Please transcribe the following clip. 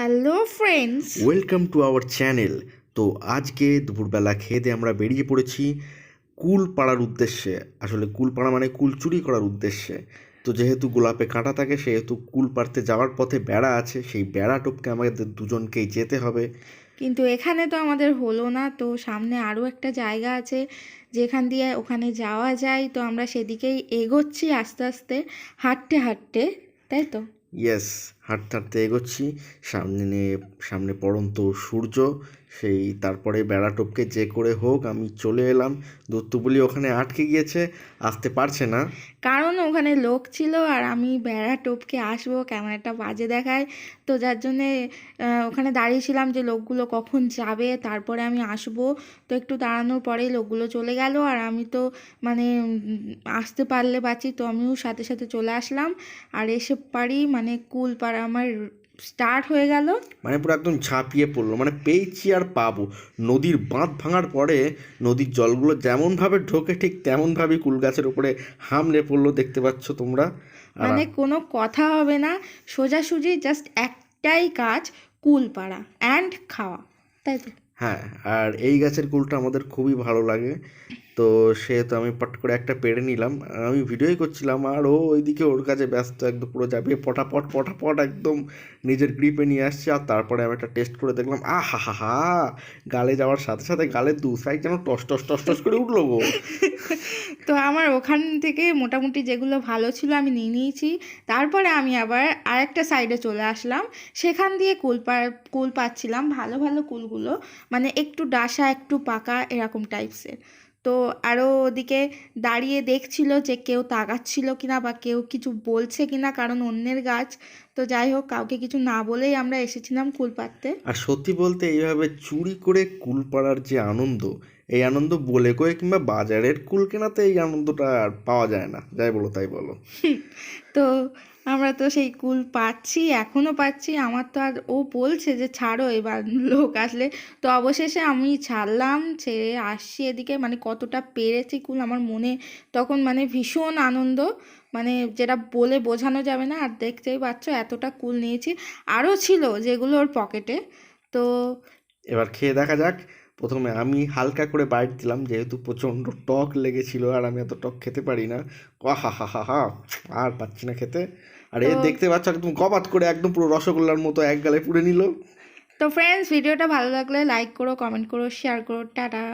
Hello friends. Welcome to our channel. তো আজকে দুপুরবেলা খেয়ে দিয়ে আমরা বেরিয়ে পড়েছি কুল পাড়ার উদ্দেশ্যে। আসলে কুল পাড়া মানে কুল চুরি করার উদ্দেশ্যে। তো যেহেতু গোলাপে কাঁটা থাকে সেহেতু কুল পাড়তে যাওয়ার পথে বেড়া আছে, সেই বেড়া টপকে আমাদের দুজনকেই যেতে হবে। কিন্তু এখানে তো আমাদের হলো না, তো সামনে আরও একটা জায়গা আছে যেখান দিয়ে ওখানে যাওয়া যায়, তো আমরা সেদিকেই এগোচ্ছি আস্তে আস্তে, হাঁটতে হাঁটতে, তাই তো? ইয়েস, হাঁটতে হাঁটতে এগোচ্ছি। সামনে সামনে পড়ন্ত সূর্য, সেই তারপরে বেড়া টপকে যে করে হোক আমি চলে এলাম। দত্তু বলি ওখানে আটকে গিয়েছে, আসতে পারছে না। কারণ ওখানে লোক ছিল আর আমি বেড়া টপকে আসবো কেমন একটা বাজে দেখায়, তো যার জন্যে ওখানে দাঁড়িয়েছিলাম যে লোকগুলো কখন যাবে তারপরে আমি আসবো। তো একটু দাঁড়ানোর পরেই লোকগুলো চলে গেল আর আমি তো মানে আসতে পারলে বাঁচি, তো আমিও সাথে সাথে চলে আসলাম। আর এসে পারি মানে কুল পাড়া আমার স্টার্ট হয়ে গেল। মানে পুরো একদম ঝাঁপিয়ে পড়লো, মানে পেয়েছি আর পাবো। নদীর বাঁধ ভাঙার পরে নদীর জলগুলো যেমনভাবে ঢোকে ঠিক তেমনভাবেই কুল গাছের উপরে হামলে পড়লো, দেখতে পাচ্ছ তোমরা। আর মানে কোনো কথা হবে না, সোজাসুজি জাস্ট একটাই কাজ, কুল পাড়া অ্যান্ড খাওয়া, তাই তো? হ্যাঁ, আর এই গাছের কুলটা আমাদের খুবই ভালো লাগে। তো সেহেতু আমি পট করে একটা পেড়ে নিলাম। আমি ভিডিওই করছিলাম আর ও ওইদিকে ওর কাছে ব্যস্ত, একদম পুরো যাবে পটাপট পটাপট একদম নিজের গ্রিপে নিয়ে আসছে। আর তারপরে আমি একটা টেস্ট করে দেখলাম, আহা হা হা, গালে যাওয়ার সাথে সাথে গালের দু সাইড যেন টস টস টস টস করে উঠলো গো। তো আমার ওখান থেকে মোটামুটি যেগুলো ভালো ছিল আমি নিয়ে নিয়েছি। তারপরে আমি আবার আরেকটা সাইডে চলে আসলাম, সেখান দিয়ে কুল পাচ্ছিলাম, ভালো ভালো কুলগুলো, মানে একটু ডাসা একটু পাকা এরকম টাইপসের। তো আরও ওদিকে দাঁড়িয়ে দেখছিল যে কেউ তাকাচ্ছিল কিনা বা কেউ কিছু বলছে কিনা, কারণ অন্যের গাছ। তো যাই হোক, কাউকে কিছু না বলেই আমরা এসেছিলাম কুল পাড়তে। আর সত্যি বলতে এইভাবে চুরি করে কুল পাড়ার যে আনন্দ, এই আনন্দ বলে কয়ে কিংবা বাজারের কুল কেনাতে এই আনন্দটা আর পাওয়া যায় না, যাই বলো তাই বলো। তো আমরা তো সেই কুল পাচ্ছি, এখনও পাচ্ছি। আমার তো আর ও বলছে যে ছাড়ো এবার লোক আসলে, তো অবশেষে আমি ছাড়লাম, ছেড়ে আসছি এদিকে। মানে কতটা পেরেছি কুল আমার মনে তখন মানে ভীষণ আনন্দ, মানে যেটা বলে বোঝানো যাবে না। আর দেখতেই পাচ্ছ এতটা কুল নিয়েছি, আরও ছিল যেগুলো ওর পকেটে। তো এবার খেয়ে দেখা যাক। প্রথমে আমি হালকা করে বাইট দিলাম, যেহেতু প্রচণ্ড টক লেগেছিল আর আমি এত টক খেতে পারি না। হা হা হা হা, আর পাচ্ছি না খেতে। আর এ তো দেখতে পাচ্ছ একদম গবাত করে একদম পুরো রসগোল্লার মতো এক গালে পুড়ে নিল। তো ফ্রেন্ডস, ভিডিওটা ভালো লাগলে লাইক করো, কমেন্ট করো, শেয়ার করো, টাটা।